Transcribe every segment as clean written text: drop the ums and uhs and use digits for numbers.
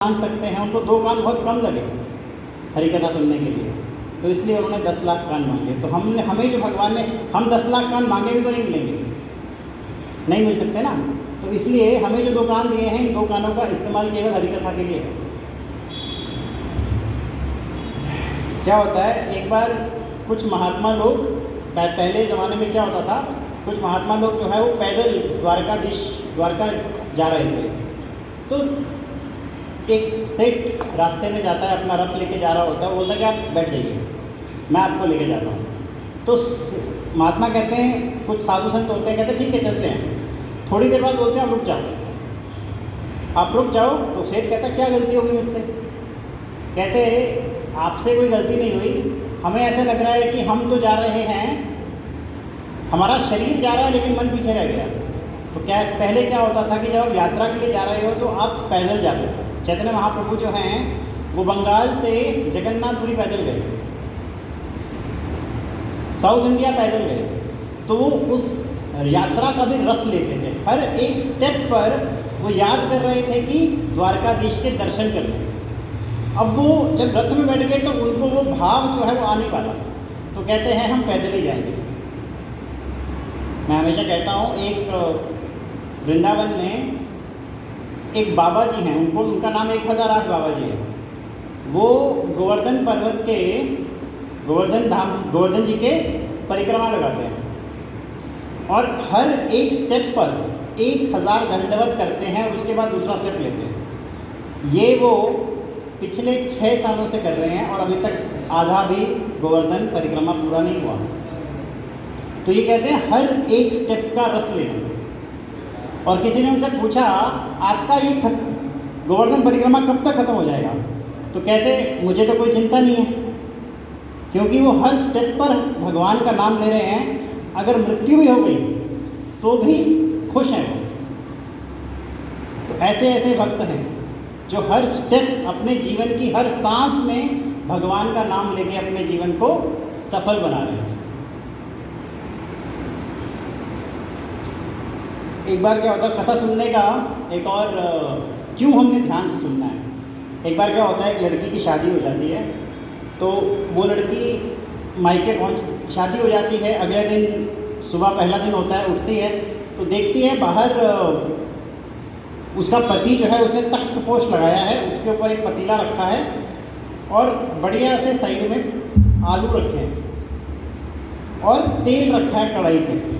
मान सकते हैं, उनको 2 कान बहुत कम लगे हरी कथा सुनने के लिए, तो इसलिए उन्होंने 10 लाख कान मांगे। तो हमें जो भगवान ने, हम 10 लाख कान मांगे भी तो नहीं मिलेंगे, नहीं मिल सकते ना। तो इसलिए हमें जो 2 कान दिए हैं, इन 2 कानों का इस्तेमाल केवल हरी कथा के लिए है। क्या होता है, एक बार कुछ महात्मा लोग, पहले ज़माने में क्या होता था, कुछ महात्मा लोग जो है वो पैदल द्वारका जा रहे थे। तो एक सेठ रास्ते में जाता है, अपना रथ लेके जा रहा होता है, वो बोलता है कि आप बैठ जाइए, मैं आपको लेके जाता हूँ। तो महात्मा कहते हैं, कुछ साधु संत होते हैं, कहते हैं ठीक है चलते हैं। थोड़ी देर बाद बोलते हैं आप रुक जाओ, आप रुक जाओ। तो सेठ कहता है क्या गलती होगी मुझसे? कहते हैं आपसे कोई गलती नहीं हुई, हमें ऐसा लग रहा है कि हम तो जा रहे हैं, हमारा शरीर जा रहा है लेकिन मन पीछे रह गया। तो क्या पहले क्या होता था कि जब आप यात्रा के लिए जा रहे हो तो आप पैदल जाते थे। चैतन्य महाप्रभु जो हैं वो बंगाल से जगन्नाथपुरी पैदल गए, साउथ इंडिया पैदल गए। तो वो उस यात्रा का भी रस लेते थे, हर एक स्टेप पर वो याद कर रहे थे कि द्वारकाधीश के दर्शन करने। अब वो जब रथ में बैठ गए तो उनको वो भाव जो है वो आ नहीं पाया, तो कहते हैं हम पैदल ही जाएंगे। मैं हमेशा कहता हूँ, एक वृंदावन में एक बाबा जी हैं, उनका नाम 1008 बाबा जी है। वो गोवर्धन पर्वत के, गोवर्धन जी के परिक्रमा लगाते हैं और हर एक स्टेप पर 1000 दंडवत करते हैं और उसके बाद दूसरा स्टेप लेते हैं। ये वो पिछले 6 सालों से कर रहे हैं और अभी तक आधा भी गोवर्धन परिक्रमा पूरा नहीं हुआ। तो ये कहते हैं हर एक स्टेप का रस लेना। और किसी ने उनसे पूछा आपका ये गोवर्धन परिक्रमा कब तक खत्म हो जाएगा? तो कहते मुझे तो कोई चिंता नहीं है, क्योंकि वो हर स्टेप पर भगवान का नाम ले रहे हैं। अगर मृत्यु भी हो गई तो भी खुश हैं वो। तो ऐसे ऐसे भक्त हैं जो हर स्टेप, अपने जीवन की हर सांस में भगवान का नाम लेके अपने जीवन को सफल बना रहे हैं। एक बार क्या होता है, कथा सुनने का एक और क्यों हमने ध्यान से सुनना है। एक बार क्या होता है, एक लड़की की शादी हो जाती है, तो वो लड़की मायके शादी हो जाती है। अगले दिन सुबह पहला दिन होता है, उठती है तो देखती है बाहर उसका पति जो है उसने तख्त पोष लगाया है, उसके ऊपर एक पतीला रखा है और बढ़िया से साइड में आलू रखे हैं और तेल रखा है कढ़ाई पे।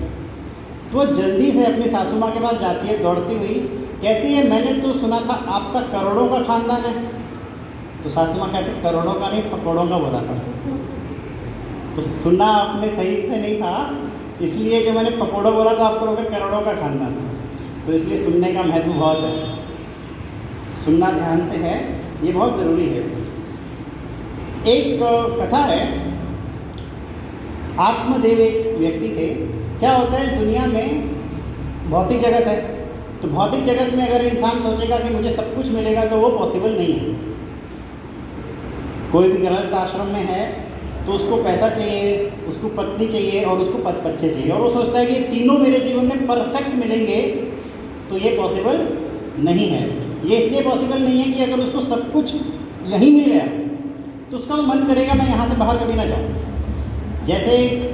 तो जल्दी से अपनी सासू माँ के पास जाती है दौड़ती हुई, कहती है मैंने तो सुना था आपका करोड़ों का खानदान है। तो सासू माँ कहती करोड़ों का नहीं, पकौड़ों का बोला था। तो सुना आपने सही से नहीं था, इसलिए जो मैंने पकौड़ा बोला था आपको लोग करोड़ों का खानदान है। तो इसलिए सुनने का महत्व बहुत है, सुनना ध्यान से है, ये बहुत ज़रूरी है। एक कथा है, आत्मदेव एक व्यक्ति थे। क्या होता है, दुनिया में भौतिक जगत है, तो भौतिक जगत में अगर इंसान सोचेगा कि मुझे सब कुछ मिलेगा तो वो पॉसिबल नहीं है। कोई भी गृहस्थ आश्रम में है तो उसको पैसा चाहिए, उसको पत्नी चाहिए और उसको बच्चे चाहिए, और वो सोचता है कि ये तीनों मेरे जीवन में परफेक्ट मिलेंगे, तो ये पॉसिबल नहीं है। ये इसलिए पॉसिबल नहीं है कि अगर उसको सब कुछ यहीं मिल गया तो उसका मन करेगा मैं यहाँ से बाहर कभी ना जाऊँ। जैसे एक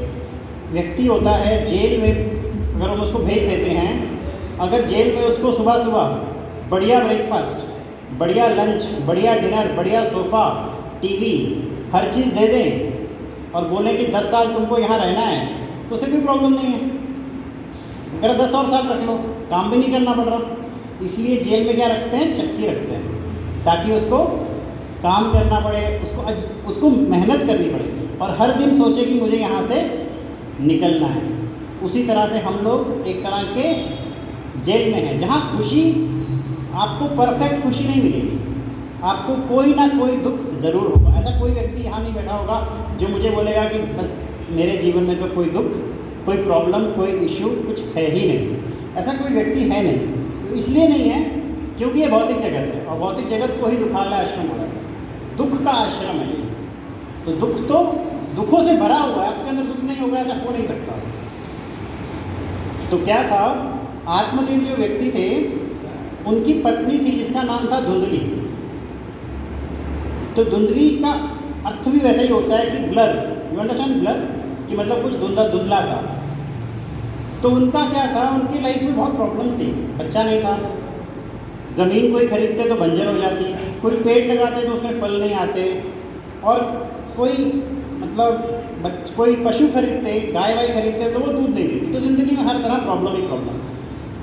व्यक्ति होता है जेल में, अगर हम उसको भेज देते हैं, अगर जेल में उसको सुबह सुबह बढ़िया ब्रेकफास्ट, बढ़िया लंच, बढ़िया डिनर, बढ़िया सोफ़ा, टीवी, हर चीज़ दे दें और बोलें कि 10 साल तुमको यहाँ रहना है, तो उसे कोई प्रॉब्लम नहीं है। अगर 10 और साल रख लो, काम भी नहीं करना पड़ रहा। इसलिए जेल में क्या रखते हैं, चक्की रखते हैं, ताकि उसको काम करना पड़े, उसको मेहनत करनी पड़े और हर दिन सोचे कि मुझे यहाँ से निकलना है। उसी तरह से हम लोग एक तरह के जेल में हैं, जहाँ खुशी, आपको परफेक्ट खुशी नहीं मिलेगी, आपको कोई ना कोई दुख ज़रूर होगा। ऐसा कोई व्यक्ति यहाँ नहीं बैठा होगा जो मुझे बोलेगा कि बस मेरे जीवन में तो कोई दुख, कोई प्रॉब्लम, कोई इश्यू कुछ है ही नहीं। ऐसा कोई व्यक्ति है नहीं। तो इसलिए नहीं है क्योंकि ये भौतिक जगत है और भौतिक जगत को ही दुखालय आश्रम बोला जाता है, दुख का आश्रम है ये। तो दुख तो दुखों से भरा हुआ है, आपके अंदर दुख नहीं होगा ऐसा हो नहीं सकता। तो क्या था, आत्मदेव जो व्यक्ति थे उनकी पत्नी थी जिसका नाम था धुंधली। तो धुंधली का अर्थ भी वैसा ही होता है कि ब्लर, यू अंडरस्टैंड, ब्लर कि मतलब कुछ धुंधला सा। तो उनका क्या था, उनकी लाइफ में बहुत प्रॉब्लम थी, बच्चा नहीं था, ज़मीन कोई खरीदते तो बंजर हो जाती, कोई पेड़ लगाते तो उसमें फल नहीं आते, और कोई मतलब कोई पशु खरीदते, गाय वाय खरीदते तो वो दूध नहीं देती। तो ज़िंदगी में हर तरह प्रॉब्लम ही प्रॉब्लम।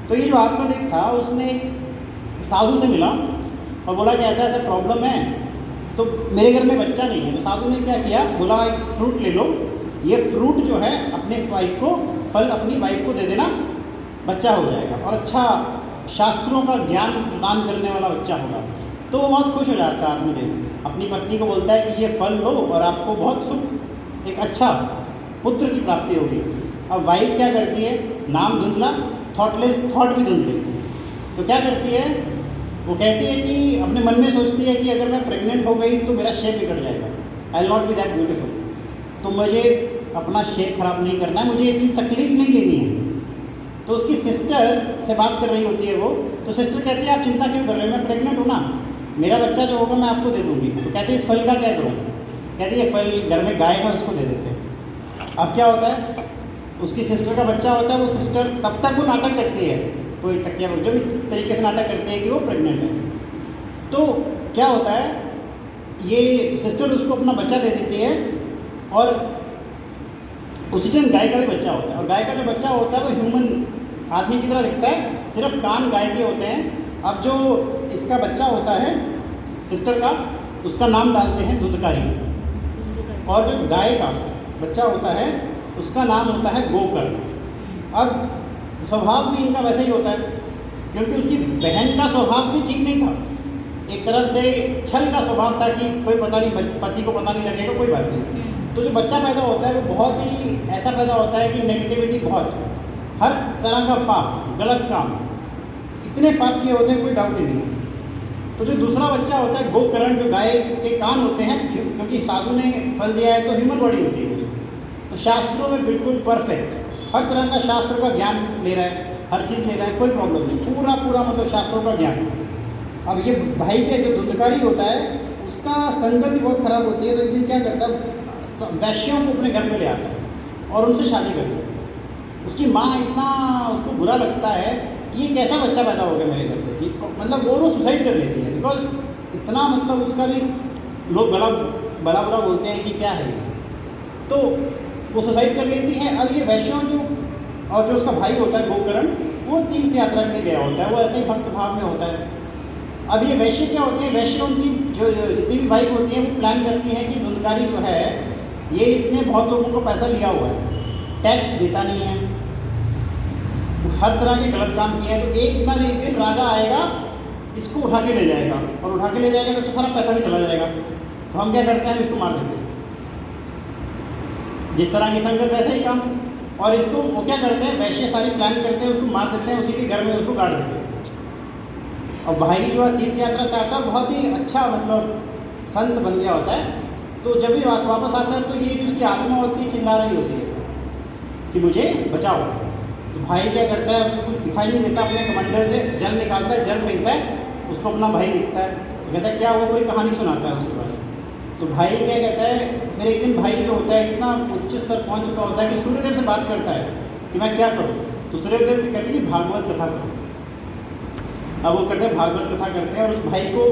तो ये जो आत्मदेव था उसने एक साधु से मिला और बोला कि ऐसा ऐसा प्रॉब्लम है, तो मेरे घर में बच्चा नहीं है। तो साधु ने क्या किया, बोला एक फ्रूट ले लो, ये फ्रूट जो है अपने वाइफ को, फल अपनी वाइफ को दे देना, बच्चा हो जाएगा और अच्छा शास्त्रों का ज्ञान प्रदान करने वाला बच्चा होगा। तो वो बहुत खुश हो जाता है आत्मदेव, अपनी पत्नी को बोलता है कि ये फल लो और आपको बहुत सुख, एक अच्छा पुत्र की प्राप्ति होगी। अब वाइफ क्या करती है, नाम धुंधला, थॉटलेस, थॉट भी धुंधले। तो क्या करती है, वो कहती है कि अपने मन में सोचती है कि अगर मैं प्रेग्नेंट हो गई तो मेरा शेप बिगड़ जाएगा, I will not be that beautiful, तो मुझे अपना शेप खराब नहीं करना है, मुझे इतनी तकलीफ नहीं लेनी है। तो उसकी सिस्टर से बात कर रही होती है वो, तो सिस्टर कहती है आप चिंता क्यों कर रहे हो, मैं प्रेग्नेंट हूँ ना, मेरा बच्चा जो होगा मैं आपको दे दूँगी। तो कहती है इस फल का क्या करूँ, कहती है फल घर में गाय है उसको दे देते हैं। अब क्या होता है, उसकी सिस्टर का बच्चा होता है, वो सिस्टर तब तक वो नाटक करती है, कोई तकिया जो भी तरीके से नाटक करती है कि वो प्रेग्नेंट है। तो क्या होता है, ये सिस्टर उसको अपना बच्चा दे देती है और उसी टाइम गाय का भी बच्चा होता है, और गाय का जो बच्चा होता है वो ह्यूमन आदमी की तरह दिखता है, सिर्फ कान गाय के होते हैं। अब जो इसका बच्चा होता है सिस्टर का, उसका नाम डालते हैं धुंधकारी, और जो गाय का बच्चा होता है उसका नाम होता है गोकर्ण। अब स्वभाव भी इनका वैसा ही होता है, क्योंकि उसकी बहन का स्वभाव भी ठीक नहीं था, एक तरफ से छल का स्वभाव था कि कोई पता नहीं, पति को पता नहीं लगेगा, कोई बात नहीं। तो जो बच्चा पैदा होता है वो बहुत ही ऐसा पैदा होता है कि नेगेटिविटी बहुत, हर तरह का पाप, गलत काम, इतने पाप किए होते हैं कोई डाउट ही नहीं। तो जो दूसरा बच्चा होता है गोकर्ण, जो गाय के कान होते हैं, क्योंकि साधु ने फल दिया है तो ह्यूमन बॉडी होती है वो, तो शास्त्रों में बिल्कुल परफेक्ट, हर तरह का शास्त्रों का ज्ञान ले रहा है, हर चीज़ ले रहा है, कोई प्रॉब्लम नहीं, पूरा पूरा मतलब शास्त्रों का ज्ञान। अब ये भाई के जो धुंधकारी होता है उसका संगत भी बहुत खराब होती है, तो एक दिन क्या करता है, वैश्यों को अपने घर पे ले आता है और उनसे शादी करता है। उसकी माँ इतना उसको बुरा लगता है कि ये कैसा बच्चा पैदा हो गया मेरे घर पे, मतलब वो सुसाइड कर लेती है, बिकॉज इतना मतलब उसका भी लोग बड़ा बुरा बोलते हैं कि क्या है ये, तो वो सुसाइड कर लेती है। अब ये वैश्यों जो, और जो उसका भाई होता है गोकर्ण, वो तीर्थ यात्रा के लिए गया होता है, वो ऐसे ही भक्त भाव में होता है। अब ये वैश्य क्या होते हैं, वैश्य उनकी जो जितनी भी वाइफ होती है वो प्लान करती है कि धुंधकारी जो है ये, इसने बहुत लोगों को पैसा लिया हुआ है, टैक्स देता नहीं है, हर तरह के गलत काम किए हैं, तो एक दिन राजा आएगा, इसको उठा के ले जाएगा, और उठा के ले जाएगा तो सारा पैसा भी चला जाएगा। तो हम क्या करते हैं, हम इसको मार देते हैं, जिस तरह की संगत वैसा ही काम। और इसको वो क्या करते हैं, वैश्य सारी प्लान करते हैं, उसको मार देते हैं, उसी के घर में उसको गाड़ देते हैं। और भाई जो है तीर्थ यात्रा से आता है, बहुत ही अच्छा मतलब संत बन गया होता है, तो जब भी वापस आता है तो ये जो उसकी आत्मा होती है चिल्ला रही होती है कि मुझे बचाओ। तो भाई क्या करता है, उसको कुछ दिखाई नहीं देता, अपने कमंडल से जल निकालता है, जल फेंकता है, उसको अपना भाई दिखता है, तो कहता है क्या, वो पूरी कहानी सुनाता है उसके बाद। तो भाई क्या कहता है, फिर एक दिन भाई जो होता है इतना उच्च स्तर पहुंच चुका होता है कि सूर्यदेव से बात करता है कि मैं क्या करूं। तो सूर्यदेव कहते हैं कि भागवत कथा करो। अब वो करते हैं, भागवत कथा करते हैं, और उस भाई को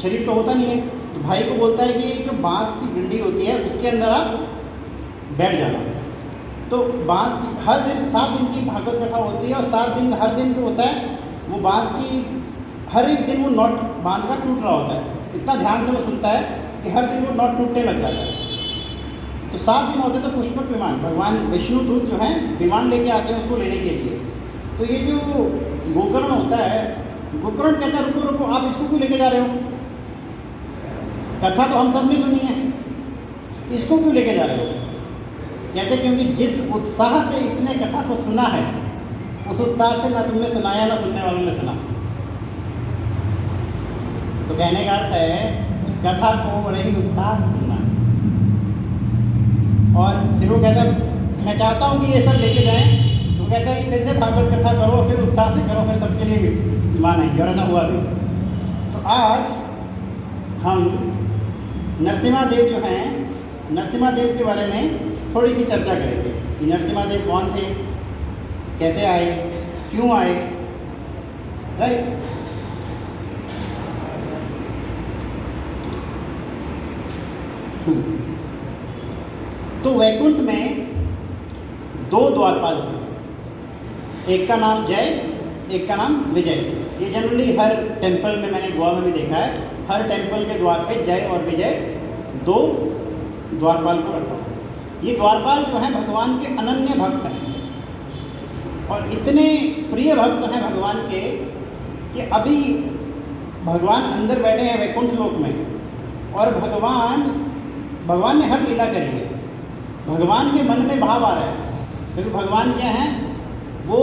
शरीर तो होता नहीं है, तो भाई को बोलता है कि एक जो बांस की डंडी होती है उसके अंदर आप बैठ जाना। तो बांस की हर दिन 7 दिन की भागवत कथा होती है, और 7 दिन हर दिन जो होता है वो बांस की हर एक दिन वो नॉट बांस का टूट रहा होता है, इतना ध्यान से वो सुनता है कि हर दिन वो नॉट टूटने लग जाता है। तो 7 दिन होते तो पुष्पक विमान, भगवान विष्णु दूत जो हैं विमान लेके आते हैं उसको लेने के लिए। तो ये जो गोकर्ण होता है, गोकर्ण कहता है रुको रुको, आप इसको क्यों लेके जा रहे हो, कथा तो हम सब ने सुनी है, इसको क्यों लेके जा रहे हो। कहते क्योंकि जिस उत्साह से इसने कथा को सुना है, उस उत्साह से ना तुमने सुनाया ना सुनने वालों ने सुना। तो कहने का अर्थ है कथा को बड़े ही उत्साह से सुनना है। और फिर वो कहता है मैं चाहता हूँ कि ये सब लेके जाएं, तो कहता है कि फिर से भागवत कथा करो, फिर उत्साह से करो, फिर सबके लिए भी मान आएंगे, और ऐसा हुआ भी। तो आज हम नरसिम्हा देव जो हैं, नरसिम्हा देव के बारे में थोड़ी सी चर्चा करेंगे कि नरसिम्हा देव कौन थे, कैसे आए, क्यों आए, राइट। तो वैकुंठ में 2 द्वारपाल थे, एक का नाम जय, एक का नाम विजय। ये जनरली हर टेम्पल में, मैंने गोवा में भी देखा है, हर टेम्पल के द्वार पे जय और विजय 2 द्वारपाल को रखा होता है। ये द्वारपाल जो हैं भगवान के अनन्य भक्त हैं और इतने प्रिय भक्त हैं भगवान के कि अभी भगवान अंदर बैठे हैं वैकुंठ लोक में और भगवान ने हर लीला करी है। भगवान के मन में भाव आ रहा है, क्योंकि भगवान क्या हैं, वो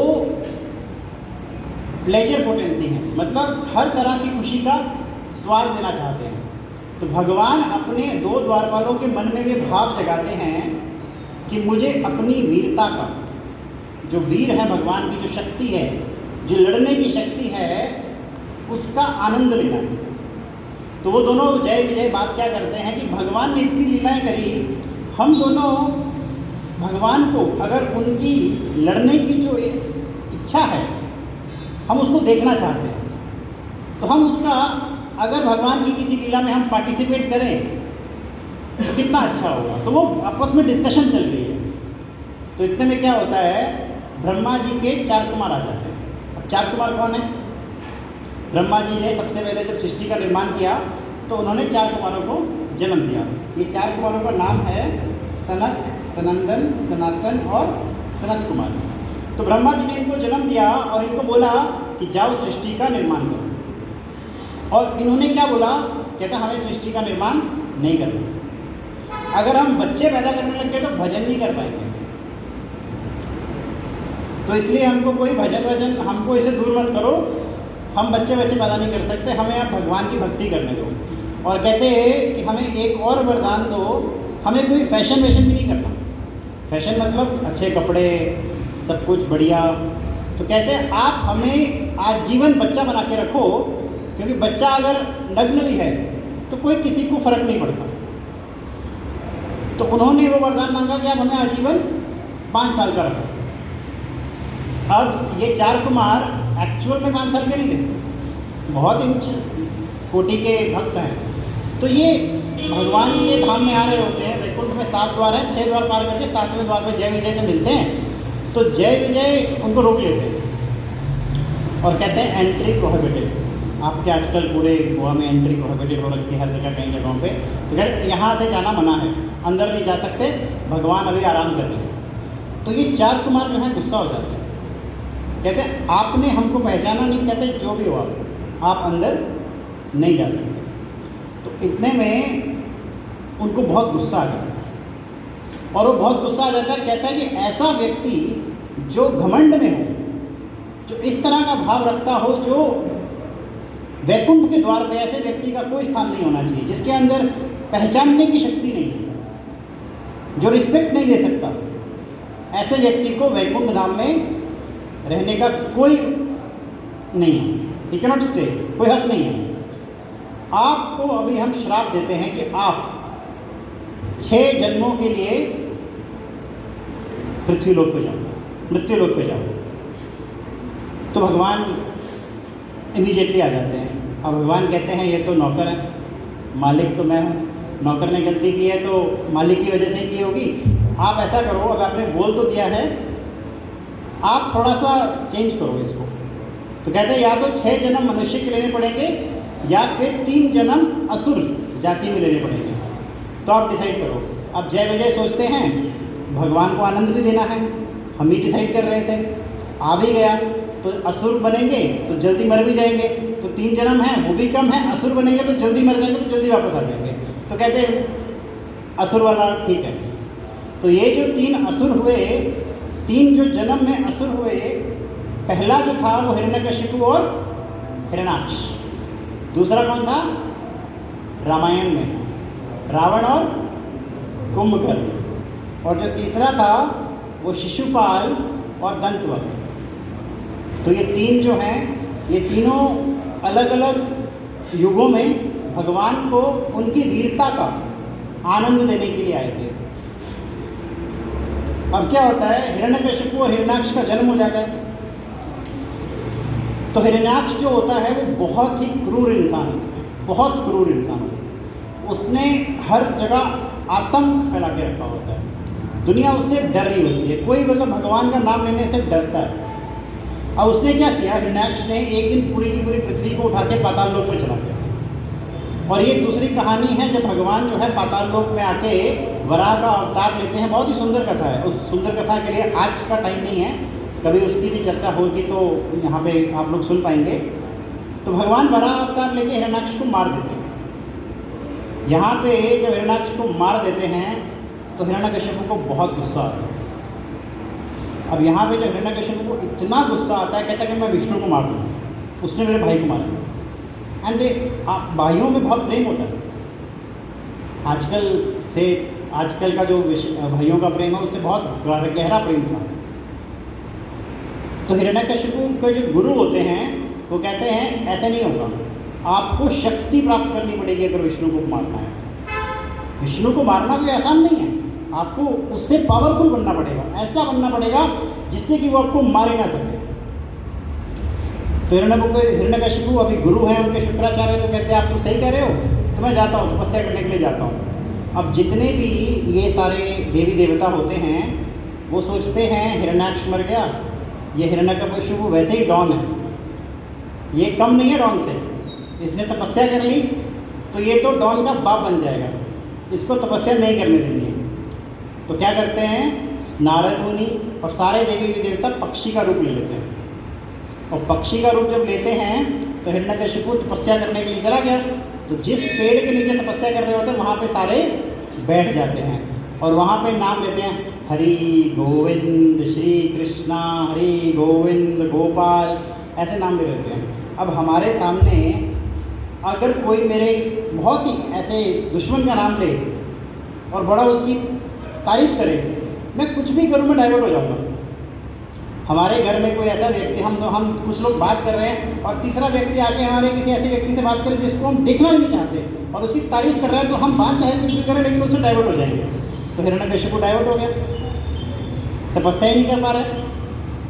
प्लेजर पोटेंसी है, मतलब हर तरह की खुशी का स्वाद देना चाहते हैं। तो भगवान अपने 2 द्वारपालों के मन में वे भाव जगाते हैं कि मुझे अपनी वीरता का, जो वीर है भगवान की जो शक्ति है, जो लड़ने की शक्ति है, उसका आनंद लेना है। तो वो दोनों जय विजय बात क्या करते हैं कि भगवान ने इतनी लीलाएं करी, हम दोनों भगवान को अगर उनकी लड़ने की जो इच्छा है हम उसको देखना चाहते हैं, तो हम उसका, अगर भगवान की किसी लीला में हम पार्टिसिपेट करें तो कितना अच्छा होगा। तो वो आपस में डिस्कशन चल रही है। तो इतने में क्या होता है, ब्रह्मा जी के 4 कुमार आ जाते हैं। अब 4 कुमार कौन है? ब्रह्मा जी ने सबसे पहले जब सृष्टि का निर्माण किया तो उन्होंने 4 कुमारों को जन्म दिया। ये 4 कुमारों का नाम है सनक, सनंदन, सनातन और सनत कुमार। तो ब्रह्मा जी ने इनको जन्म दिया और इनको बोला कि जाओ सृष्टि का निर्माण करो। और इन्होंने क्या बोला, कहता हमें सृष्टि का निर्माण नहीं करना। अगर हम बच्चे पैदा करने लग गए तो भजन नहीं कर पाएंगे, तो इसलिए हमको कोई भजन हमको इसे दूर मत करो, हम बच्चे पैदा नहीं कर सकते, हमें आप भगवान की भक्ति करने दो। और कहते हैं कि हमें एक और वरदान दो, हमें कोई फैशन भी नहीं करना। फैशन मतलब अच्छे कपड़े, सब कुछ बढ़िया। तो कहते हैं आप हमें आजीवन बच्चा बना के रखो, क्योंकि बच्चा अगर नग्न भी है तो कोई किसी को फर्क नहीं पड़ता। तो उन्होंने वो वरदान मांगा कि आप हमें आजीवन 5 साल का रखो। अब ये 4 कुमार एक्चुअल में 5 साल के नहीं थे, बहुत ही उच्च कोटि के भक्त हैं। तो ये भगवान के धाम में आ रहे होते हैं। वैकुंठ में 7 द्वार हैं, 6 द्वार पार करके 7वें द्वार पे जय विजय से मिलते हैं। तो जय विजय उनको रोक लेते हैं और कहते हैं एंट्री प्रोहिबिटेड। आपके आजकल पूरे गोवा में एंट्री प्रोहिबिटेड हो रखी है हर जगह, कई जगहों पे। तो कहते हैं यहाँ से जाना मना है, अंदर नहीं जा सकते, भगवान अभी आराम कर रहे हैं। तो ये 4 कुमार जो हैं गुस्सा हो जाते हैं, कहते हैं आपने हमको पहचाना नहीं, कहते जो भी हो आप अंदर नहीं जा सकते। तो इतने में उनको बहुत गुस्सा आ जाता है और वो बहुत गुस्सा आ जाता है। कहता है कि ऐसा व्यक्ति जो घमंड में हो, जो इस तरह का भाव रखता हो, जो वैकुंठ के द्वार पे, ऐसे व्यक्ति का कोई स्थान नहीं होना चाहिए, जिसके अंदर पहचानने की शक्ति नहीं है, जो रिस्पेक्ट नहीं दे सकता। ऐसे व्यक्ति को वैकुंठ धाम में रहने का कोई नहीं है, ही कैन नॉट स्टे, कोई हक नहीं है। आपको अभी हम श्राप देते हैं कि आप 6 जन्मों के लिए पृथ्वीलोक पे जाओ, मृत्युलोक पे जाओ। तो भगवान इमीडिएटली आ जाते हैं। अब भगवान कहते हैं ये तो नौकर है, मालिक तो मैं हूँ, नौकर ने गलती की है तो मालिक की वजह से ही की होगी। तो आप ऐसा करो, अब आपने बोल तो दिया है, आप थोड़ा सा चेंज करो इसको। तो कहते हैं या तो 6 जन्म मनुष्य के लेने पड़ेंगे या फिर 3 जन्म असुर जाति में लेने पड़ेंगे। तो आप डिसाइड करो। अब जय विजय सोचते हैं भगवान को आनंद भी देना है, हम ही डिसाइड कर रहे थे, आ भी गया। तो असुर बनेंगे तो जल्दी मर भी जाएंगे, तो 3 जन्म हैं वो भी कम है, असुर बनेंगे तो जल्दी मर जाएंगे, तो जल्दी वापस आ जाएंगे। तो कहते हैं असुर वाला ठीक है। तो ये जो 3 असुर हुए, 3 जो जन्म में असुर हुए, पहला जो था वो हिरण्यकशिपु और हिरण्याक्ष। दूसरा कौन था? रामायण में रावण और कुंभकर्ण। और जो तीसरा था वो शिशुपाल और दंतवक्र। तो ये 3 जो हैं, ये तीनों अलग अलग युगों में भगवान को उनकी वीरता का आनंद देने के लिए आए थे। अब क्या होता है, हिरण्यकशिपु और हिरण्याक्ष का जन्म हो जाता है। तो हिरण्याक्ष जो होता है वो बहुत ही क्रूर इंसान होता है, बहुत क्रूर इंसान होता है। उसने हर जगह आतंक फैला के रखा होता है, दुनिया उससे डर रही होती है, कोई मतलब भगवान का नाम लेने से डरता है। अब उसने क्या किया, हिरण्याक्ष ने एक दिन पूरी की पूरी पृथ्वी को उठा के पाताल लोक में चला गया। और ये दूसरी कहानी है जब भगवान जो है पाताल लोक में आके वराह का अवतार लेते हैं। बहुत ही सुंदर कथा है, उस सुंदर कथा के लिए आज का टाइम नहीं है, कभी उसकी भी चर्चा होगी तो यहाँ पे आप लोग सुन पाएंगे। तो भगवान वराह अवतार लेके हिरण्याक्ष को मार देते हैं। यहाँ पे जब हिरण्याक्ष को मार देते हैं तो हिरण्यकशिपु को बहुत गुस्सा आता है। अब यहाँ पे जब हिरण्यकशिपु को इतना गुस्सा आता है, कहता है कि मैं विष्णु को मार दूँ, उसने मेरे भाई को मारा। एंड देख, आप भाइयों में बहुत प्रेम होता है। आजकल का जो भाइयों का प्रेम है उससे बहुत गहरा प्रेम था। तो हिरण्यकशिपु के जो गुरु होते हैं वो कहते हैं ऐसे नहीं होगा, आपको शक्ति प्राप्त करनी पड़ेगी अगर विष्णु को मारना है तो। विष्णु को मारना कोई आसान नहीं है, आपको उससे पावरफुल बनना पड़ेगा, ऐसा बनना पड़ेगा जिससे कि वो आपको मार ही ना सके। तो हिरण्यकशिपु अभी गुरु हैं उनके शुक्राचार्य, तो कहते हैं आप तो सही कह रहे हो, तो मैं जाता हूँ, तपस्या करने के लिए जाता हूँ। अब जितने भी ये सारे देवी देवता होते हैं वो सोचते हैं हिरण्याक्ष मर गया, ये हिरण्यकशिपु वैसे ही डॉन है, ये कम नहीं है डॉन से, इसने तपस्या कर ली तो ये तो डॉन का बाप बन जाएगा, इसको तपस्या नहीं करने देनी है। तो क्या करते हैं, नारद मुनि और सारे देवी देवता पक्षी का रूप ले लेते हैं। और पक्षी का रूप जब लेते हैं तो हिरण्यकशिपु तपस्या करने के लिए चला गया। तो जिस पेड़ के नीचे तपस्या कर रहे होते हैं वहाँ पे सारे बैठ जाते हैं और वहाँ पे नाम लेते हैं, हरि गोविंद श्री कृष्णा, हरि गोविंद गोपाल, ऐसे नाम ले रहे होते हैं। अब हमारे सामने अगर कोई मेरे बहुत ही ऐसे दुश्मन का नाम ले और बड़ा उसकी तारीफ़ करे, मैं कुछ भी करूँ मैं डाइवर्ट हो जाऊँगा। हमारे घर में कोई ऐसा व्यक्ति, हम कुछ लोग बात कर रहे हैं और तीसरा व्यक्ति आके हमारे किसी ऐसे व्यक्ति से बात करे जिसको हम देखना भी नहीं चाहते और उसकी तारीफ़ कर रहा है, तो हम बात चाहे कुछ भी करें लेकिन उससे डाइवर्ट हो जाएंगे। तो हिरण्यकशिपु डाइवर्ट हो गया, तपस्या ही नहीं कर पा रहे।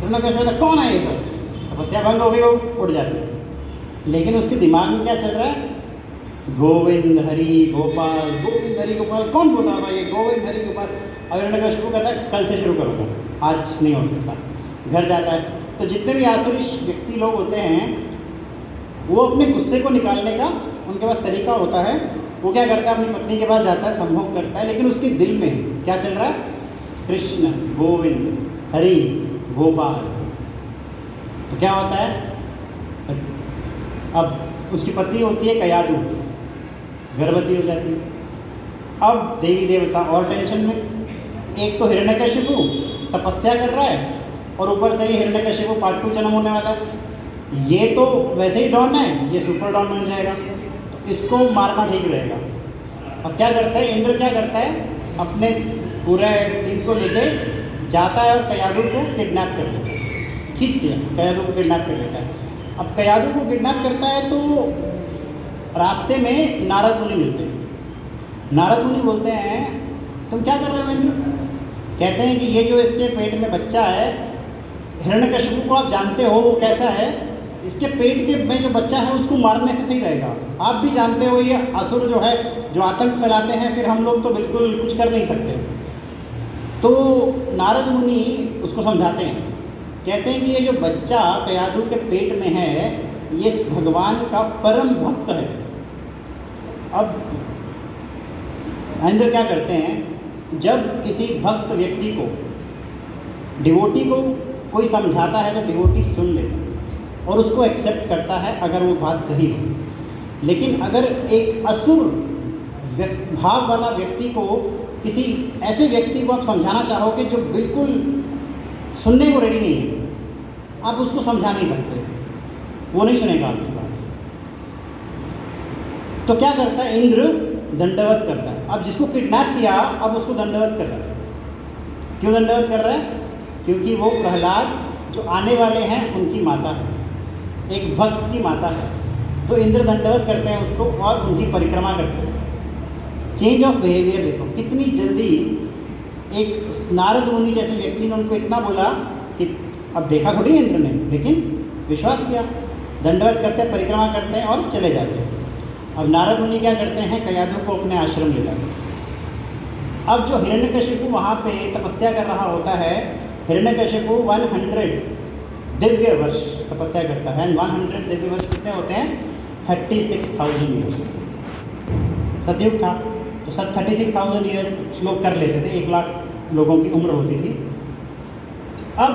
हिरण्यकशिपु कहता कौन है ये सब, तपस्या भंग हो गई, वो उठ जाते हैं। लेकिन उसके दिमाग में क्या चल रहा है, गोविंद हरि गोपाल, गोविंद हरि गोपाल, कौन बोल रहा है ये गोविंद हरि गोपाल। अब हिरण्यकशिपु कहता है कल से शुरू करूँगा, आज नहीं हो सकता, घर जाता है। तो जितने भी आसुरी व्यक्ति लोग होते हैं वो अपने गुस्से को निकालने का उनके पास तरीका होता है। वो क्या करता है, अपनी पत्नी के पास जाता है, संभोग करता है, लेकिन उसके दिल में क्या चल रहा है, कृष्ण गोविंद हरि गोपाल। तो क्या होता है, अब उसकी पत्नी होती है कयादु, गर्भवती हो जाती है। अब देवी देवता और टेंशन में, एक तो हिरण्यकशिपु तपस्या कर रहा है और ऊपर से ही हिरण्यकशिपु पार्ट 2 जन्म होने वाला है। ये तो वैसे ही डॉन है, ये सुपर डॉन बन जाएगा, तो इसको मारना ठीक रहेगा। अब क्या करता है इंद्र, क्या करता है, अपने पूरे टीम को लेके जाता है और कयादु को किडनैप कर लेता है, खींच के कयादु को किडनैप कर लेता है। अब कयादु को किडनैप करता है तो रास्ते में नारद मुनि मिलते हैं। नारद मुनि बोलते हैं तुम क्या कर रहे हो इंद्र। कहते हैं कि ये जो इसके पेट में बच्चा है हिरण्यकशिपु को आप जानते हो वो कैसा है, इसके पेट के में जो बच्चा है उसको मारने से सही रहेगा। आप भी जानते हो ये असुर जो है जो आतंक फैलाते हैं, फिर हम लोग तो बिल्कुल कुछ कर नहीं सकते। तो नारद मुनि उसको समझाते हैं, कहते हैं कि ये जो बच्चा कयादु के पेट में है ये भगवान का परम भक्त है। अब इंद्र क्या करते हैं, जब किसी भक्त व्यक्ति को, डिवोटी को कोई समझाता है तो डिवोटी सुन लेता है और उसको एक्सेप्ट करता है अगर वो बात सही हो। लेकिन अगर एक असुर भाव वाला व्यक्ति को, किसी ऐसे व्यक्ति को आप समझाना चाहोगे जो बिल्कुल सुनने को रेडी नहीं है, आप उसको समझा नहीं सकते, वो नहीं सुनेगा आपकी बात। तो क्या करता है इंद्र, दंडवत करता है। अब जिसको किडनैप किया अब उसको दंडवत कर रहा है। क्यों दंडवत कर रहा है, क्योंकि वो प्रहलाद जो आने वाले हैं उनकी माता है, एक भक्त की माता है। तो इंद्र दंडवत करते हैं उसको और उनकी परिक्रमा करते हैं। चेंज ऑफ बिहेवियर देखो कितनी जल्दी एक नारद मुनि जैसे व्यक्ति ने उनको इतना बोला कि अब देखा थोड़ी इंद्र ने, लेकिन विश्वास किया, दंडवत करते हैं, परिक्रमा करते हैं और चले जाते हैं। अब नारद मुनि क्या करते हैं, कयाधु को अपने आश्रम ले जाते हैं। अब जो हिरण्यकशिपु वहाँ पे तपस्या कर रहा होता है, हिरण्यकशिपु 100 दिव्य वर्ष तपस्या करता है। 100 दिव्य वर्ष कितने होते हैं? 36,000 ईयर्स। सतयुग था तो 36,000 ईयर्स लोग कर लेते थे, 1 लाख लोगों की उम्र होती थी। अब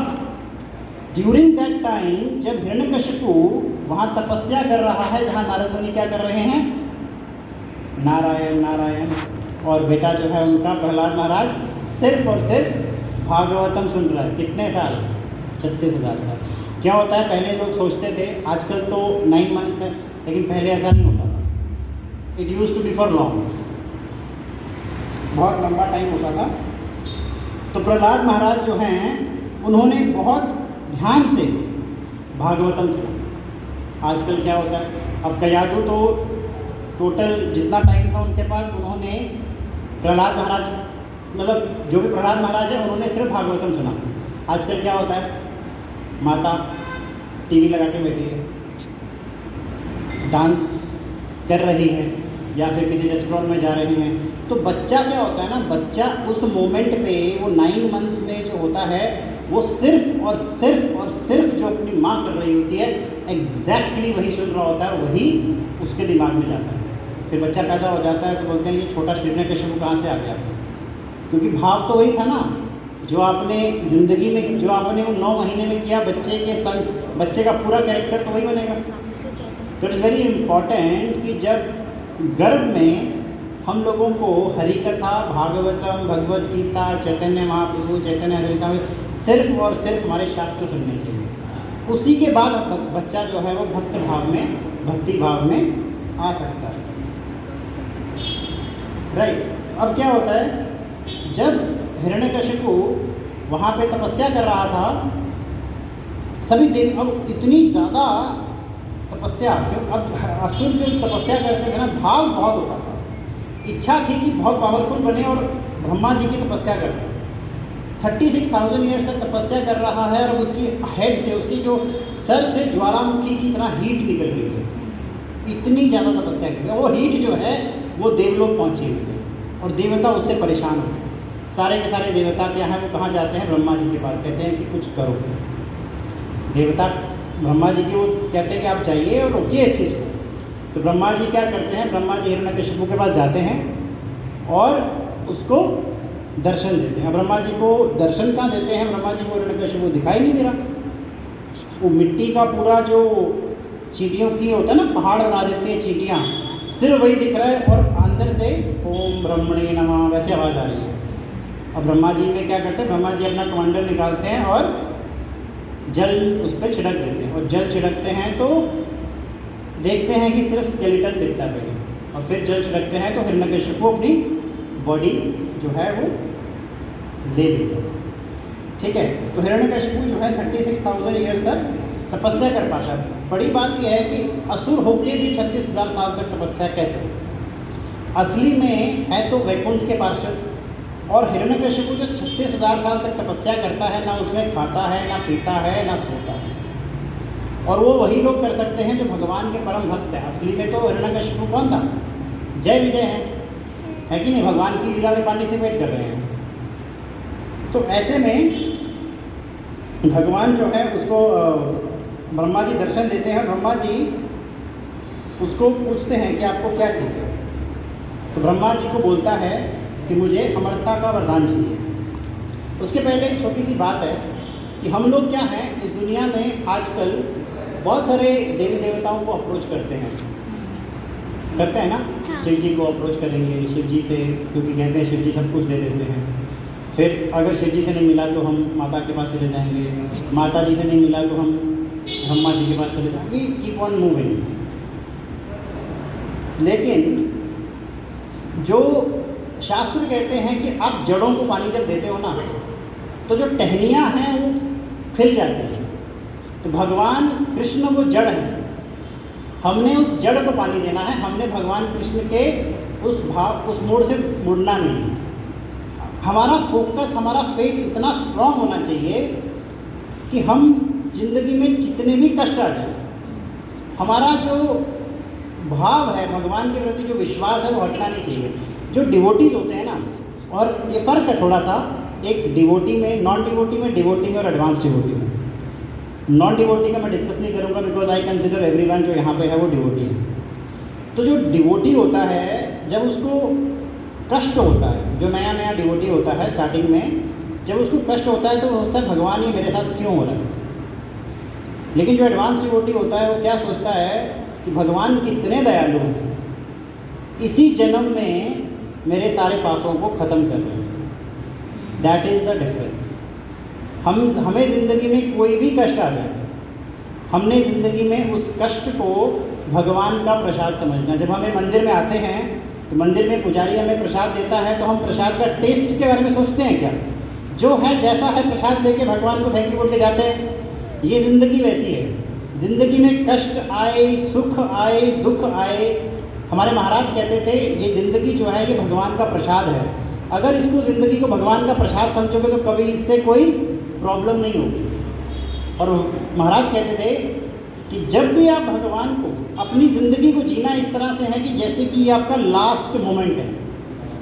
ड्यूरिंग दैट टाइम जब हिरण्यकशिपु वहाँ तपस्या कर रहा है, जहाँ नारद मुनि क्या कर रहे हैं, नारायण नारायण, और बेटा जो है उनका प्रहलाद महाराज सिर्फ और सिर्फ भागवतम सुन रहा है। कितने साल? 36,000 साल। क्या होता है, पहले लोग सोचते थे, आजकल तो 9 मंथ्स है, लेकिन पहले ऐसा नहीं होता था। It used to be for long, बहुत लंबा टाइम होता था। तो प्रहलाद महाराज जो हैं उन्होंने बहुत ध्यान से भागवतम सुना। आजकल क्या होता है, अब कयाधु तो टोटल जितना टाइम था उनके पास, उन्होंने प्रहलाद महाराज, मतलब जो भी प्रहलाद महाराज है उन्होंने सिर्फ भागवतम सुना। आजकल क्या होता है, माता टीवी लगा के बैठी है, डांस कर रही है, या फिर किसी रेस्टोरेंट में जा रहे हैं, तो बच्चा क्या होता है ना, बच्चा उस मोमेंट पे वो 9 मंथ्स में जो होता है वो सिर्फ और सिर्फ और सिर्फ जो अपनी माँ कर रही होती है एग्जैक्टली वही सुन रहा होता है, वही उसके दिमाग में जाता है। फिर बच्चा पैदा हो जाता है तो बोलते हैं ये छोटा हिरण्यकशिपु कहाँ से आ गया, क्योंकि भाव तो वही था ना जो आपने ज़िंदगी में, जो आपने वो 9 महीने में किया, बच्चे के संग बच्चे का पूरा कैरेक्टर तो वही बनेगा। तो इट्स वेरी इम्पॉर्टेंट कि जब गर्भ में हम लोगों को हरिकथा, भागवतम, भगवद गीता, चैतन्य महाप्रभु, चैतन्य हरिकथा सिर्फ और सिर्फ हमारे शास्त्र सुनने चाहिए। उसी के बाद बच्चा जो है वो भक्त भाव में, भक्ति भाव में आ सकता है। राइट। अब क्या होता है, जब हिरण्यकशिपु वहाँ पे तपस्या कर रहा था, सभी देव, अब इतनी ज़्यादा तपस्या, अब असुर जो तपस्या करते थे ना, भाव बहुत होता था, इच्छा थी कि बहुत पावरफुल बने और ब्रह्मा जी की तपस्या करें। 36,000 ईयर्स तक तपस्या कर रहा है और उसकी हेड से, उसकी जो सर से ज्वालामुखी की तरह हीट निकल रही है, इतनी ज़्यादा तपस्या की। वो हीट जो है वो देवलोक पहुँची हुई है और देवता उससे परेशान हो। सारे के सारे देवता क्या हैं, वो कहाँ जाते हैं, ब्रह्मा जी के पास, कहते हैं कि कुछ करो। देवता ब्रह्मा जी की वो कहते हैं कि आप जाइए और रोकिए इस चीज़ को। तो ब्रह्मा जी क्या करते हैं, ब्रह्मा जी हिरण्यकशिपु के पास जाते हैं और उसको दर्शन देते हैं। ब्रह्मा जी को दर्शन कहाँ देते हैं, ब्रह्मा जी को हिरण्यकशिपु दिखाई नहीं दे रहा। वो मिट्टी का पूरा जो चींटियों की होता है ना, पहाड़ बना देते हैं चींटियाँ, सिर्फ वही दिख रहा है और अंदर से ओम ब्रह्मणे नमः वैसे आवाज़ आ रही है। अब ब्रह्मा जी में क्या करते हैं, ब्रह्मा जी अपना कमंडल निकालते हैं और जल उस पर छिड़क देते हैं, और जल छिड़कते हैं तो देखते हैं कि सिर्फ स्केलेटन दिखता है पहले, और फिर जल छिड़कते हैं तो हिरण्यकशिपु अपनी बॉडी जो है वो ले लेते हैं। ठीक है, तो हिरण्यकशिपु जो है 36,000 ईयर्स तक तपस्या कर पाता है। बड़ी बात यह है कि असुर होके भी 36,000 साल तक तपस्या कैसे, असली में है तो वैकुंठ के पार्षद, और हिरण्यकशिपु जो 36,000 साल तक तपस्या करता है, ना उसमें खाता है, ना पीता है, ना सोता है, और वो वही लोग कर सकते हैं जो भगवान के परम भक्त हैं। असली में तो हिरण्यकशिपु कौन था, जय विजय है कि नहीं, भगवान की लीला में पार्टिसिपेट कर रहे हैं। तो ऐसे में भगवान जो है उसको ब्रह्मा जी दर्शन देते हैं, ब्रह्मा जी उसको पूछते हैं कि आपको क्या चाहिए। तो ब्रह्मा जी को बोलता है कि मुझे अमरता का वरदान चाहिए। उसके पहले एक छोटी सी बात है कि हम लोग क्या हैं, इस दुनिया में आजकल बहुत सारे देवी देवताओं को अप्रोच करते हैं ना। शिव जी को अप्रोच करेंगे, शिव जी से, क्योंकि कहते हैं शिव जी सब कुछ दे देते हैं। फिर अगर शिव जी से नहीं मिला तो हम माता के पास चले जाएंगे, माता जी से नहीं मिला तो हम ब्रह्मा जी के पास चले जाएंगे। We keep on moving. लेकिन जो शास्त्र कहते हैं कि आप जड़ों को पानी जब देते हो ना, तो जो टहनियाँ हैं वो खिल जाती हैं। तो भगवान कृष्ण वो जड़ हैं, हमने उस जड़ को पानी देना है, हमने भगवान कृष्ण के उस मोड़ से मुड़ना नहीं। हमारा फोकस, हमारा फेथ इतना स्ट्रांग होना चाहिए कि हम जिंदगी में जितने भी कष्ट आ जाए, हमारा जो भाव है भगवान के प्रति, जो विश्वास है, वो हटना नहीं चाहिए। जो डिवोटीज होते हैं ना, और ये फ़र्क है थोड़ा सा एक डिवोटी में, नॉन डिवोटी में, डिवोटी में और एडवांस डिवोटी में। नॉन डिवोटी का मैं डिस्कस नहीं करूँगा बिकॉज आई कंसिडर एवरीवन जो यहाँ पे है वो डिवोटी है। तो जो डिवोटी होता है, जब उसको कष्ट होता है, जो नया नया डिवोटी होता है स्टार्टिंग में, जब उसको कष्ट होता है तो होता है भगवान ये मेरे साथ क्यों हो रहा है। लेकिन जो एडवांस डिवोटी होता है वो क्या सोचता है कि भगवान कितने दयालु हैं, इसी जन्म में मेरे सारे पापों को ख़त्म कर रहे हैं। That is the difference. हमें ज़िंदगी में कोई भी कष्ट आ जाए, हमने ज़िंदगी में उस कष्ट को भगवान का प्रसाद समझना। जब हमें मंदिर में आते हैं तो मंदिर में पुजारी हमें प्रसाद देता है तो हम प्रसाद का टेस्ट के बारे में सोचते हैं क्या? जो है जैसा है प्रसाद लेके भगवान को थैंक यू बोल के जाते हैं। ये ज़िंदगी वैसी है। ज़िंदगी में कष्ट आए, सुख आए, दुख आए, हमारे महाराज कहते थे ये ज़िंदगी जो है ये भगवान का प्रसाद है। अगर इसको ज़िंदगी को भगवान का प्रसाद समझोगे तो कभी इससे कोई प्रॉब्लम नहीं होगी। और महाराज कहते थे कि जब भी आप भगवान को, अपनी ज़िंदगी को जीना इस तरह से है कि जैसे कि ये आपका लास्ट मोमेंट है।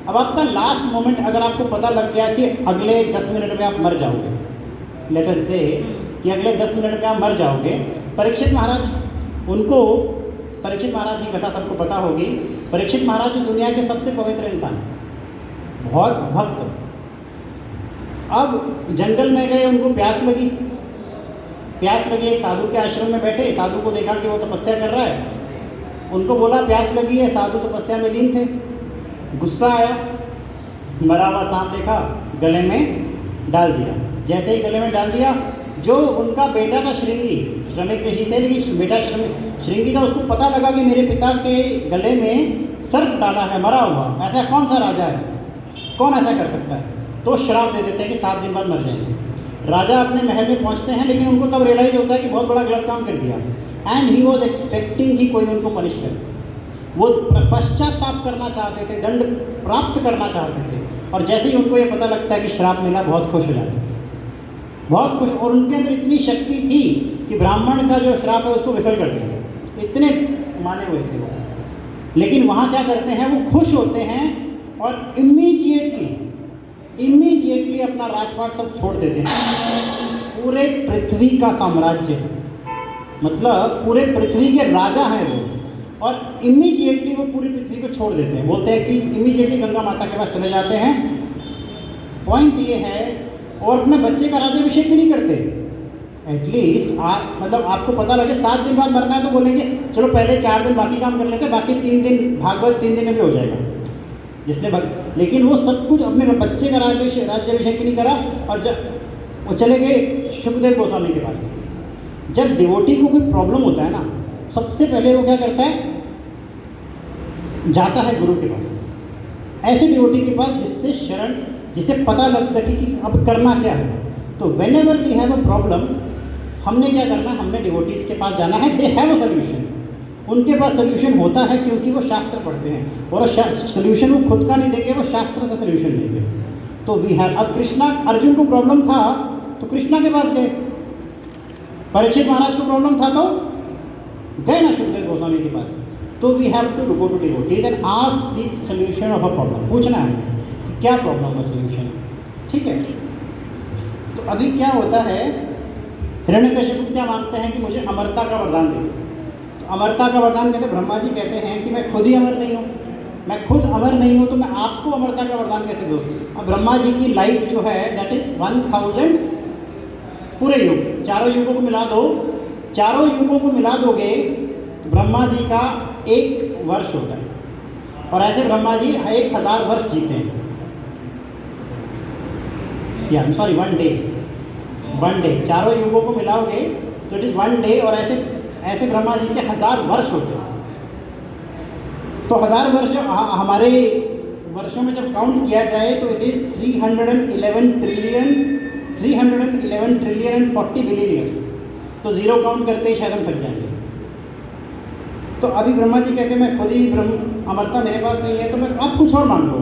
अब आपका लास्ट मोमेंट अगर आपको पता लग गया कि अगले 10 मिनट में आप मर जाओगे, लेट अस से कि अगले 10 मिनट में आप मर जाओगे। परीक्षित महाराज की कथा सबको पता होगी। परीक्षित महाराज दुनिया के सबसे पवित्र इंसान, बहुत भक्त। अब जंगल में गए, उनको प्यास लगी, एक साधु के आश्रम में बैठे, साधु को देखा कि वो तपस्या कर रहा है, उनको बोला प्यास लगी है, साधु तपस्या में लीन थे। गुस्सा आया, मरा हुआ सांप देखा, गले में डाल दिया। जैसे ही गले में डाल दिया, जो उनका बेटा था श्रृंगी, श्रमिक ऋषि थे लेकिन बेटा श्रृंगी था, उसको पता लगा कि मेरे पिता के गले में सर्प डाला है मरा हुआ, ऐसा कौन सा राजा है, कौन ऐसा कर सकता है? तो श्राप दे देते हैं कि 7 दिन बाद मर जाएंगे। राजा अपने महल में पहुंचते हैं लेकिन उनको तब रियलाइज़ होता है कि बहुत बड़ा गलत काम कर दिया। एंड ही वॉज एक्सपेक्टिंग कि कोई उनको पनिश करे। वो पश्चाताप करना चाहते थे, दंड प्राप्त करना चाहते थे। और जैसे ही उनको ये पता लगता है कि श्राप मिला, बहुत खुश हो जाते हैं, बहुत खुश। और उनके अंदर इतनी शक्ति थी कि ब्राह्मण का जो श्राप है उसको विफल कर देंगे, इतने माने हुए थे वो। लेकिन वहाँ क्या करते हैं, वो खुश होते हैं और इमीडिएटली अपना राजपाट सब छोड़ देते हैं। पूरे पृथ्वी का साम्राज्य, मतलब पूरे पृथ्वी के राजा हैं वो, और इमीडिएटली वो पूरी पृथ्वी को छोड़ देते हैं। बोलते हैं कि इमीडिएटली गंगा माता के पास चले जाते हैं। पॉइंट ये है, और अपने बच्चे का राज्याभिषेक भी नहीं करते। एटलीस्ट मतलब आपको पता लगे 7 दिन बाद मरना है तो बोलेंगे चलो पहले 4 दिन बाकी काम कर लेते हैं, बाकी 3 दिन भागवत 3 दिन में भी हो जाएगा जिसने लेकिन वो सब कुछ अपने बच्चे का राज्याभिषेक भी नहीं करा। और जब वो चले गए सुखदेव गोस्वामी के पास। जब डिवोटी को कोई प्रॉब्लम होता है ना, सबसे पहले वो क्या करता है, जाता है गुरु के पास, ऐसे डिवोटी के पास जिसे पता लग सके कि अब करना क्या है। तो whenever we have a problem, हमने क्या करना है, हमने डिवोटीज़ के पास जाना है। दे हैव अ सोल्यूशन, उनके पास सोल्यूशन होता है क्योंकि वो शास्त्र पढ़ते हैं, और सोल्यूशन वो खुद का नहीं देंगे, वो शास्त्र से सोल्यूशन देंगे। तो वी हैव, अब अर्जुन को प्रॉब्लम था तो कृष्णा के पास गए, परीक्षित महाराज को प्रॉब्लम था तो गए ना सुखदेव गोस्वामी के पास। तो we have to go to devotees and ask the solution of a problem. पूछना है कि क्या प्रॉब्लम का सोल्यूशन है, ठीक है। तो अभी क्या होता है, हिरण्यकशिपु क्या मांगते हैं कि मुझे अमरता का वरदान दे। तो अमरता का वरदान कहते, ब्रह्मा जी कहते हैं कि मैं खुद ही अमर नहीं हूँ, मैं खुद अमर नहीं हूँ, तो मैं आपको अमरता का वरदान कैसे दूँ। अब ब्रह्मा जी की लाइफ जो है दैट इज़ 1000 पूरे युग, चारों युगों को मिला दो, चारों युगों को मिला दोगे तो ब्रह्मा जी का 1 वर्ष होता है। और ऐसे ब्रह्मा जी 1000 वर्ष जीते हैं, या सॉरी 1 डे, चारों युगों को मिलाओगे तो इट इज़ 1 डे। और ऐसे ब्रह्मा जी के 1000 वर्ष होते हैं। तो 1000 वर्ष जो हमारे वर्षों में जब काउंट किया जाए तो it is 311 trillion and 40 billion years. तो ज़ीरो काउंट करते ही शायद हम थक जाएंगे। तो अभी ब्रह्मा जी कहते हैं मैं खुद ही ब्रह्म, अमरता मेरे पास नहीं है, तो मैं आप कुछ और मान लो।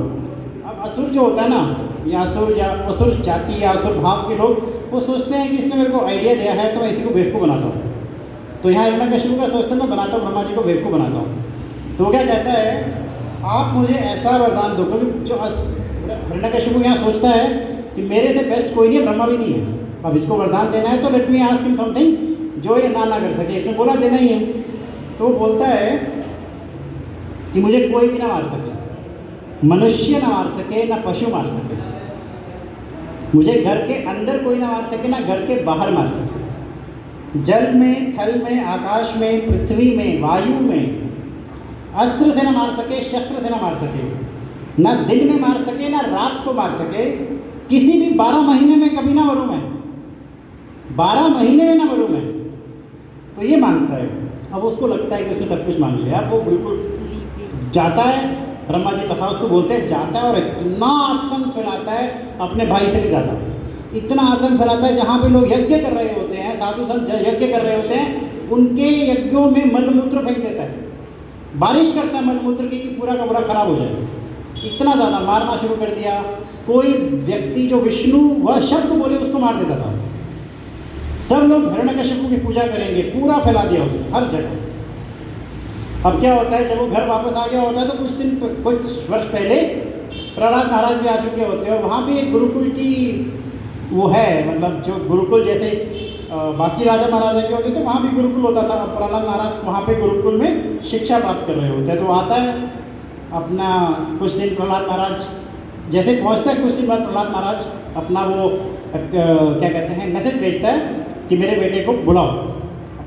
अब असुर जो होता है ना, या असुर जाति या असुर भाव के लोग, वो सोचते हैं कि इसने मेरे को आइडिया दिया है तो मैं इसी को बेवकूफ़ बनाता हूँ। तो यहाँ हिरण्यकशिपु का सोचते हैं मैं बनाता हूँ, ब्रह्मा जी को बेवकूफ़ बनाता हूँ। तो वो क्या कहता है, आप मुझे ऐसा वरदान दो, क्योंकि जो हिरण्यकशिपु यहाँ सोचता है कि मेरे से बेस्ट कोई नहीं है, ब्रह्मा भी नहीं है, अब इसको वरदान देना है तो let me ask him something जो ये ना कर सके, इसने बोला देना ही है। तो वो बोलता है कि मुझे कोई भी ना मार सके, मनुष्य ना मार सके, ना पशु मार सके, मुझे घर के अंदर कोई ना मार सके, ना घर के बाहर मार सके, जल में, थल में, आकाश में, पृथ्वी में, वायु में, अस्त्र से ना मार सके, शस्त्र से ना मार सके, ना दिन में मार सके, ना रात को मार सके, किसी भी 12 महीने में कभी ना मरूं मैं, 12 महीने में ना मरूं मैं। तो ये मानता है। अब उसको लगता है कि उसने सब कुछ मान लिया, अब वो बिल्कुल जाता है, ब्रह्मा जी तथा उसको बोलते हैं, जाता है और इतना आतंक फैलाता है, अपने भाई से भी ज़्यादा इतना आतंक फैलाता है, जहाँ पे लोग यज्ञ कर रहे होते हैं, साधु संत यज्ञ कर रहे होते हैं, उनके यज्ञों में मलमूत्र फेंक देता है, बारिश करता है मलमूत्र की कि पूरा का पूरा खराब हो जाए। इतना ज़्यादा मारना शुरू कर दिया। कोई व्यक्ति जो विष्णु वह शब्द बोले उसको मार देता था। सब लोग हिरण्यकशिपु की पूजा करेंगे, पूरा फैला दिया उसने हर जगह। अब क्या होता है, जब वो घर वापस आ गया होता है तो कुछ वर्ष पहले प्रहलाद महाराज भी आ चुके होते हैं, और वहाँ भी एक गुरुकुल की वो है, मतलब जो गुरुकुल जैसे बाकी राजा महाराजा के होते तो वहाँ भी गुरुकुल होता था। प्रहलाद महाराज वहाँ पे गुरुकुल में शिक्षा प्राप्त कर रहे होते हैं। तो आता है अपना, कुछ दिन प्रहलाद महाराज जैसे पहुँचता है, कुछ दिन बाद प्रहलाद महाराज अपना वो क्या कहते हैं मैसेज भेजता है कि मेरे बेटे को बुलाओ।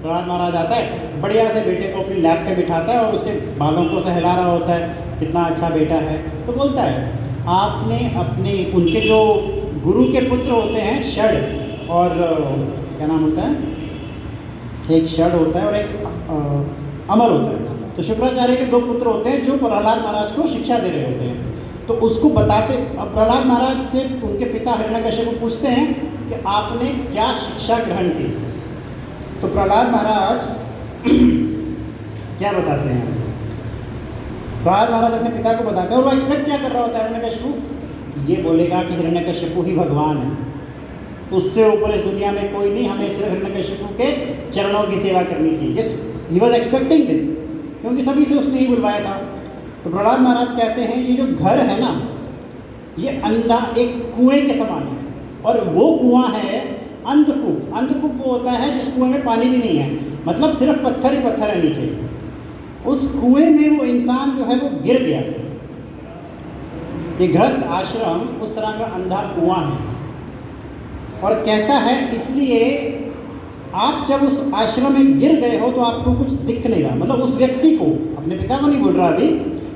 प्रहलाद महाराज आता है, बढ़िया से बेटे को अपनी लैप पे बिठाता है और उसके बालों को सहला रहा होता है, कितना अच्छा बेटा है। तो बोलता है आपने अपने, उनके जो गुरु के पुत्र होते हैं षड, और क्या नाम होता है, एक षड होता है और एक अमर होता है। तो शुक्राचार्य के 2 पुत्र होते हैं जो प्रहलाद महाराज को शिक्षा दे रहे होते हैं। तो उसको बताते, अब प्रहलाद महाराज से उनके पिता हिरण्यकशिपु को पूछते हैं कि आपने क्या शिक्षा ग्रहण की। तो प्रहलाद महाराज क्या बताते हैं, प्रहलाद महाराज अपने पिता को बताते हैं, और वो एक्सपेक्ट क्या कर रहा होता है हिरण्यकशिपु, ये बोलेगा कि हिरण्यकशिपु ही भगवान है, उससे ऊपर इस दुनिया में कोई नहीं, हमें सिर्फ हिरण्यकशिपु के चरणों की सेवा करनी चाहिए। ही वॉज एक्सपेक्टिंग दिस, क्योंकि सभी से उसने ही बुलवाया था। तो प्रहलाद महाराज कहते हैं ये जो घर है ना, ये अंधा एक कुएं के समान है, और वो कुआं है अंधकूप। अंधकूप वो होता है जिस कुएं में पानी भी नहीं है, मतलब सिर्फ पत्थर ही पत्थर है नीचे। उस कुएं में वो इंसान जो है वो गिर गया। ये गृहस्थ आश्रम उस तरह का अंधा कुआं है, और कहता है इसलिए आप जब उस आश्रम में गिर गए हो तो आपको कुछ दिख नहीं रहा, मतलब उस व्यक्ति को, अपने पिता को नहीं बोल रहा अभी,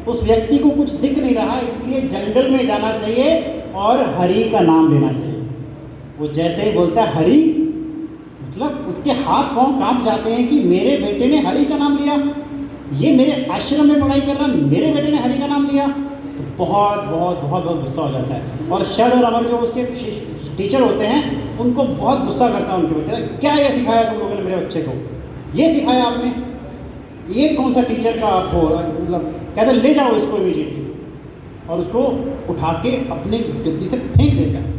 उस व्यक्ति को कुछ दिख नहीं रहा, इसलिए जंगल में जाना चाहिए और हरि का नाम लेना चाहिए। वो जैसे ही बोलता है हरि, मतलब उसके हाथ पांव कांप जाते हैं कि मेरे बेटे ने हरि का नाम लिया, ये मेरे आश्रम में पढ़ाई कर रहा, मेरे बेटे ने हरि का नाम लिया। तो बहुत बहुत बहुत बहुत गुस्सा हो जाता है। और षड और अमर जो उसके टीचर होते हैं उनको बहुत गुस्सा करता है उनके बच्चे, क्या ये सिखाया तुम लोगों ने मेरे बच्चे को, ये सिखाया आपने, ये कौन सा टीचर का आप हो, मतलब कहते ले जाओ इसको इमीडिएटली, और उसको उठा के अपने गद्दी से फेंक देता है,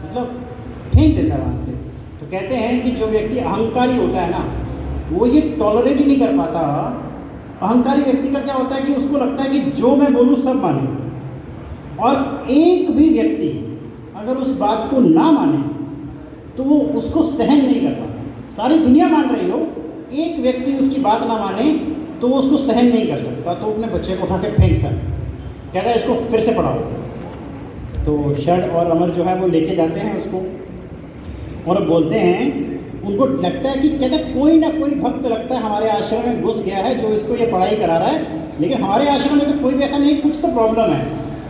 मतलब फेंक देता है वहाँ से। तो कहते हैं कि जो व्यक्ति अहंकारी होता है ना, वो ये टॉलरेट ही नहीं कर पाता। अहंकारी व्यक्ति का क्या होता है कि उसको लगता है कि जो मैं बोलूँ सब माने, और एक भी व्यक्ति अगर उस बात को ना माने तो वो उसको सहन नहीं कर पाता। सारी दुनिया मान रही हो, एक व्यक्ति उसकी बात ना माने तो वो उसको सहन नहीं कर सकता, तो अपने बच्चे को उठा के फेंकता है, कहता है इसको फिर से पढ़ाओ। तो षड और अमर जो है वो लेके जाते हैं उसको, और बोलते हैं, उनको लगता है कि कहते हैं कोई ना कोई भक्त लगता है हमारे आश्रम में घुस गया है जो इसको ये पढ़ाई करा रहा है, लेकिन हमारे आश्रम में तो कोई भी ऐसा नहीं, कुछ तो प्रॉब्लम है।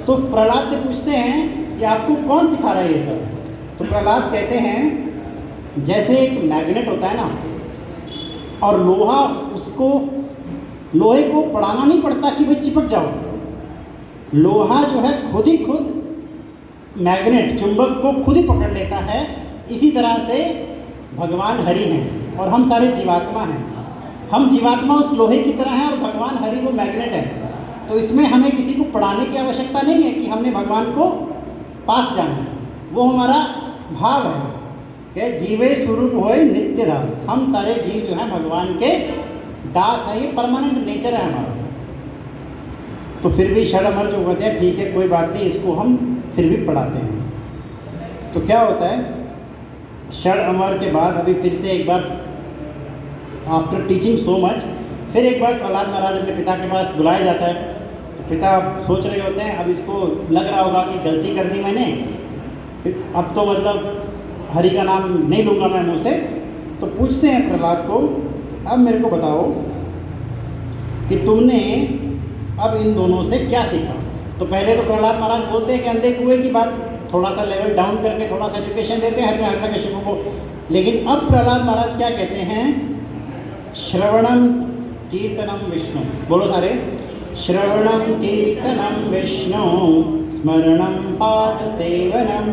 तो प्रहलाद से पूछते हैं कि आपको कौन सिखा रहा है ये सब। तो प्रहलाद कहते हैं जैसे एक मैग्नेट होता है ना, और लोहा, उसको लोहे को पढ़ाना नहीं पड़ता कि भाई चिपक जाओ, लोहा जो है खुद ही खुद मैग्नेट, चुंबक को खुद ही पकड़ लेता है। इसी तरह से भगवान हरि हैं और हम सारे जीवात्मा हैं। हम जीवात्मा उस लोहे की तरह हैं और भगवान हरि वो मैग्नेट है। तो इसमें हमें किसी को पढ़ाने की आवश्यकता नहीं है कि हमने भगवान को पास जाना है, वो हमारा भाव है कि जीवे स्वरूप होए नित्य दास। हम सारे जीव जो हैं भगवान के दास हैं, ये परमानेंट नेचर है हमारा। तो फिर भी षड अमर जो होते हैं, ठीक है कोई बात नहीं, इसको हम फिर भी पढ़ाते हैं। तो क्या होता है, षड अमर के बाद अभी फिर से एक बार आफ्टर टीचिंग सो मच, फिर एक बार प्रहलाद महाराज अपने पिता के पास बुलाया जाता है। तो पिता सोच रहे होते हैं, अब इसको लग रहा होगा कि गलती कर दी मैंने, फिर अब तो मतलब हरि का नाम नहीं लूँगा मैं मुँह से। तो पूछते हैं प्रहलाद को, अब मेरे को बताओ कि तुमने अब इन दोनों से क्या सीखा। तो पहले तो प्रहलाद महाराज बोलते हैं कि अंधे कुएं की बात, थोड़ा सा लेवल डाउन करके थोड़ा सा एजुकेशन देते हैं हिरण्यकशिपु को। लेकिन अब प्रहलाद महाराज क्या कहते हैं, श्रवणम कीर्तनम विष्णु, बोलो सारे, श्रवणम कीर्तनम विष्णु, स्मरणम पाद सेवनम,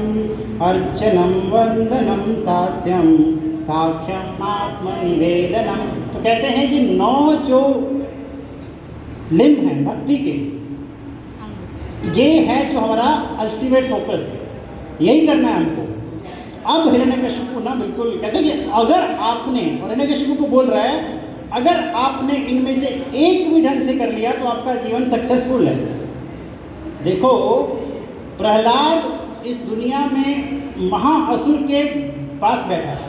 अर्चनम वंदनम दास्यम, साख्यम आत्मनिवेदनम। तो कहते हैं कि 9 जो लिम्ब हैं भक्ति के, ये है जो हमारा अल्टीमेट फोकस है, यही करना है हमको। अब हिरण्यकशिपु ना बिल्कुल कहते हैं कि अगर आपने, और हिरण्यकशिपु को बोल रहा है, अगर आपने इनमें से एक भी ढंग से कर लिया तो आपका जीवन सक्सेसफुल है। देखो प्रहलाद इस दुनिया में महाअसुर के पास बैठा है,